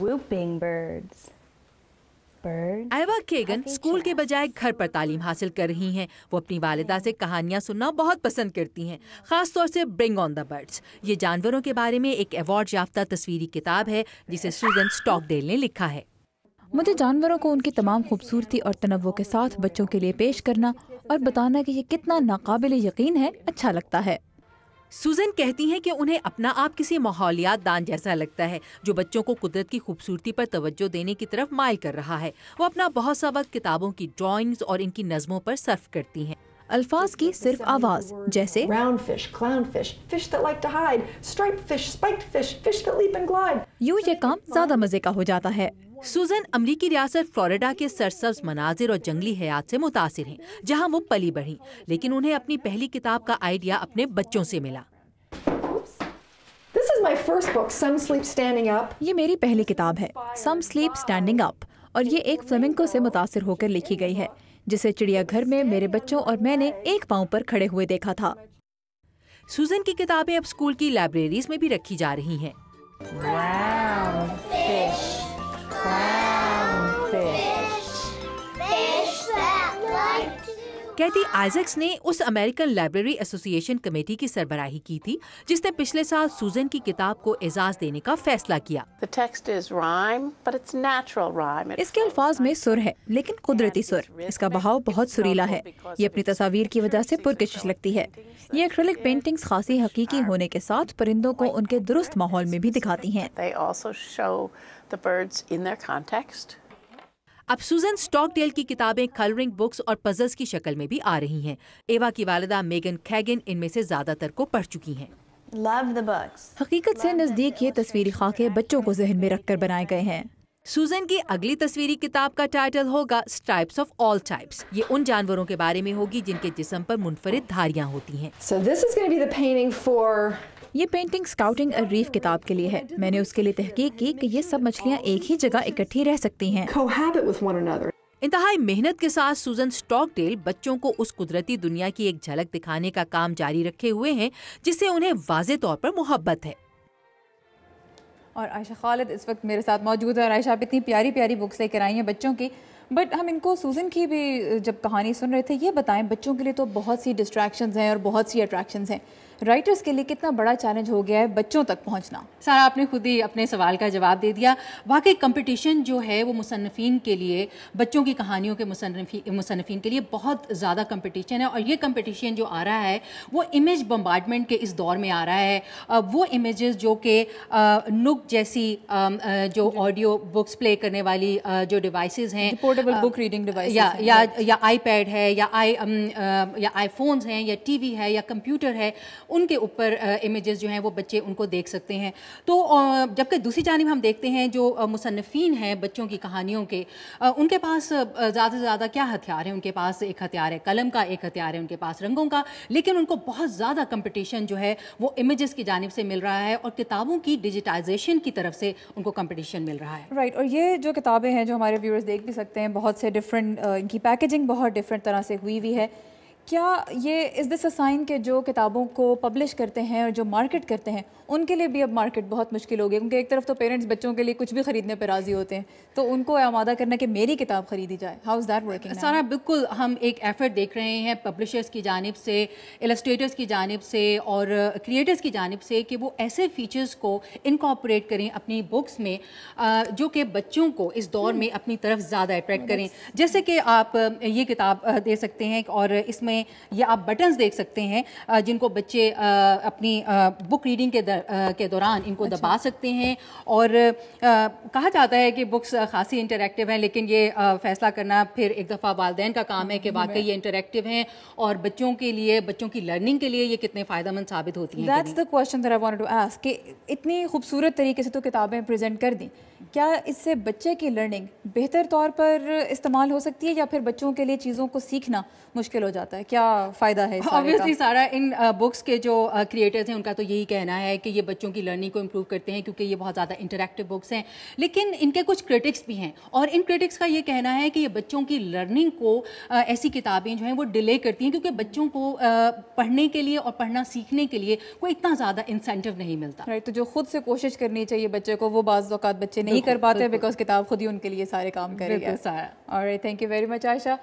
Whooping birds. Eva Keegan school کے بجائے گھر پر تعلیم حاصل کر رہی ہیں. وہ اپنی والدہ سے کہانیاں سننا بہت پسند کرتی ہیں, خاص طور سے برنگ آن دا برڈز. یہ جانوروں کے بارے میں ایک ایوارڈ یافتہ تصویری کتاب ہے جسے سوزن اسٹاکڈیل نے لکھا ہے. مجھے جانوروں کو ان کی تمام خوبصورتی اور تنوع کے ساتھ بچوں کے لیے پیش کرنا اور بتانا کہ یہ کتنا ناقابل یقین ہے اچھا لگتا ہے. سوزن کہتی ہیں کہ انہیں اپنا آپ کسی ماحولیات دان جیسا لگتا ہے جو بچوں کو قدرت کی خوبصورتی پر توجہ دینے کی طرف مائل کر رہا ہے. وہ اپنا بہت سا وقت کتابوں کی ڈرائنگز اور ان کی نظموں پر صرف کرتی ہیں. الفاظ کی صرف آواز جیسے یوں یہ کام زیادہ مزے کا ہو جاتا ہے. سوزن امریکی ریاست فلوریڈا کے سرسبز مناظر اور جنگلی حیات سے متاثر ہیں جہاں وہ پلی بڑھی, لیکن انہیں اپنی پہلی کتاب کا آئیڈیا اپنے بچوں سے ملا. یہ میری پہلی کتاب ہے, سم سلیپ اسٹینڈنگ اپ, اور یہ ایک فلیمنکو سے متاثر ہو کر لکھی گئی ہے جسے چڑیا گھر میں میرے بچوں اور میں نے ایک پاؤں پر کھڑے ہوئے دیکھا تھا. سوزن کی کتابیں اب اسکول کی لائبریریز میں بھی رکھی جا رہی ہیں. کیتھی آئزکس نے اس امریکن لائبریری ایسوسی ایشن کمیٹی کی سربراہی کی تھی جس نے پچھلے سال سوزن کی کتاب کو اعزاز دینے کا فیصلہ کیا. اس کے الفاظ میں سر ہے لیکن قدرتی سر. اس کا بہاؤ بہت سریلا ہے. یہ اپنی تصاویر کی وجہ سے پرکشش لگتی ہے. یہ ایکریلک پینٹنگز خاصی حقیقی ہونے کے ساتھ پرندوں کو ان کے درست ماحول میں بھی دکھاتی ہیں. اب سوزن اسٹاکڈیل کی کتابیں کلرنگ بکس اور پزلز کی شکل میں بھی آ رہی ہیں. ایوا کی والدہ میگن کھیگن ان میں سے زیادہ تر کو پڑھ چکی ہیں. حقیقت سے نزدیک یہ تصویری خاکے بچوں کو ذہن میں رکھ کر بنائے گئے ہیں. سوزن کی اگلی تصویری کتاب کا ٹائٹل ہوگا اسٹرائپس آف آل ٹائپس. یہ ان جانوروں کے بارے میں ہوگی جن کے جسم پر منفرد دھاریاں ہوتی ہیں. یہ پینٹنگ اسکاؤٹنگ اے ریف کتاب کے لیے ہے. میں نے اس کے لیے تحقیق کی کہ یہ سب مچھلیاں ایک ہی جگہ اکٹھی رہ سکتی ہیں. انتہائی محنت کے ساتھ سوزن اسٹاکڈیل بچوں کو اس قدرتی دنیا کی ایک جھلک دکھانے کا کام جاری رکھے ہوئے ہیں جس سے انہیں واضح طور پر محبت ہے. اور عائشہ خالد اس وقت میرے ساتھ موجود ہے. اور عائشہ آپ اتنی پیاری پیاری بکس لے کر آئی ہیں بچوں کی, بٹ ہم ان کو سوزن کی بھی جب کہانی سن رہے تھے, یہ بتائیں بچوں کے لیے تو بہت سی ڈسٹریکشنز ہیں اور بہت سی اٹریکشنز ہیں. رائٹرز کے لیے کتنا بڑا چیلنج ہو گیا ہے بچوں تک پہنچنا. سارا آپ نے خود ہی اپنے سوال کا جواب دے دیا. واقعی کمپٹیشن جو ہے وہ مصنفین کے لیے, بچوں کی کہانیوں کے مصنفین کے لیے بہت زیادہ کمپٹیشن ہے. اور یہ کمپٹیشن جو آ رہا ہے وہ امیج بمبارڈمنٹ کے اس دور میں آ رہا ہے. وہ امیجز جو کہ نک جیسی جو آڈیو بکس پلے کرنے والی جو ڈیوائسز ہیں, پورٹیبل بک ریڈنگ ڈیوائس, یا آئی پیڈ ہے, یا آئی فونز ہیں, یا ٹی وی ہے, یا کمپیوٹر ہے, ان کے اوپر امیجز جو ہیں وہ بچے ان کو دیکھ سکتے ہیں. تو جبکہ دوسری جانب ہم دیکھتے ہیں جو مصنفین ہیں بچوں کی کہانیوں کے, ان کے پاس زیادہ سے زیادہ کیا ہتھیار ہیں. ان کے پاس ایک ہتھیار ہے قلم کا, ایک ہتھیار ہے ان کے پاس رنگوں کا, لیکن ان کو بہت زیادہ کمپٹیشن جو ہے وہ امیجز کی جانب سے مل رہا ہے اور کتابوں کی ڈیجیٹائزیشن کی طرف سے ان کو کمپٹیشن مل رہا ہے. رائٹ. اور یہ جو کتابیں ہیں جو ہمارے ویورز دیکھ بھی سکتے ہیں, بہت سے ڈفرینٹ, ان کی پیکیجنگ بہت ڈفرینٹ طرح سے ہوئی ہوئی ہے. کیا یہ از دس اے سائن کہ جو کتابوں کو پبلش کرتے ہیں اور جو مارکیٹ کرتے ہیں ان کے لیے بھی اب مارکیٹ بہت مشکل ہو گئی, کیونکہ ایک طرف تو پیرنٹس بچوں کے لیے کچھ بھی خریدنے پہ راضی ہوتے ہیں, تو ان کو آمادہ کرنا کہ میری کتاب خریدی جائے. How is that working? سارا بالکل ہم ایک ایفرٹ دیکھ رہے ہیں پبلشرز کی جانب سے, السٹریٹرز کی جانب سے اور کریٹرز کی جانب سے کہ وہ ایسے فیچرز کو انکارپوریٹ کریں اپنی بکس میں جو کہ بچوں کو اس دور میں اپنی طرف زیادہ اٹریکٹ کریں. جیسے کہ آپ یہ کتاب دے سکتے ہیں اور اس میں یہ آپ بٹنز دیکھ سکتے ہیں جن کو بچے اپنی بک ریڈنگ کے دوران ان کو دبا سکتے ہیں. اور کہا جاتا ہے کہ بکس خاصی انٹریکٹیو ہیں, لیکن یہ فیصلہ کرنا پھر ایک دفعہ والدین کا کام ہے کہ واقعی یہ انٹریکٹیو ہیں اور بچوں کے لیے, بچوں کی لرننگ کے لیے یہ کتنے فائدہ مند ثابت ہوتی ہیں. That's the question that I wanted to ask کہ اتنی خوبصورت طریقے سے تو کتابیں پریزنٹ کر دیں, کیا اس سے بچے کی لرننگ بہتر طور پر استعمال ہو سکتی ہے یا پھر بچوں کے لیے چیزوں کو سیکھنا مشکل ہو جاتا ہے؟ کیا فائدہ ہے؟ obviously سارا ان بکس کے جو کریٹرز ہیں ان کا تو یہی کہنا ہے کہ یہ بچوں کی لرننگ کو امپروو کرتے ہیں کیونکہ یہ بہت زیادہ انٹریکٹیو بکس ہیں, لیکن ان کے کچھ کرٹکس بھی ہیں اور ان کرٹکس کا یہ کہنا ہے کہ یہ بچوں کی لرننگ کو ایسی کتابیں جو ہیں وہ ڈیلے کرتی ہیں کیونکہ بچوں کو پڑھنے کے لیے اور پڑھنا سیکھنے کے لیے کوئی اتنا زیادہ انسینٹیو نہیں ملتا. تو جو خود سے کوشش کرنی چاہیے بچے کو وہ بعض اوقات بچے نہیں نہیں کر پاتے بیکاز کتاب خود ہی ان کے لیے سارے کام کر رہی ہے. بالکل. اور thank you very much Aisha.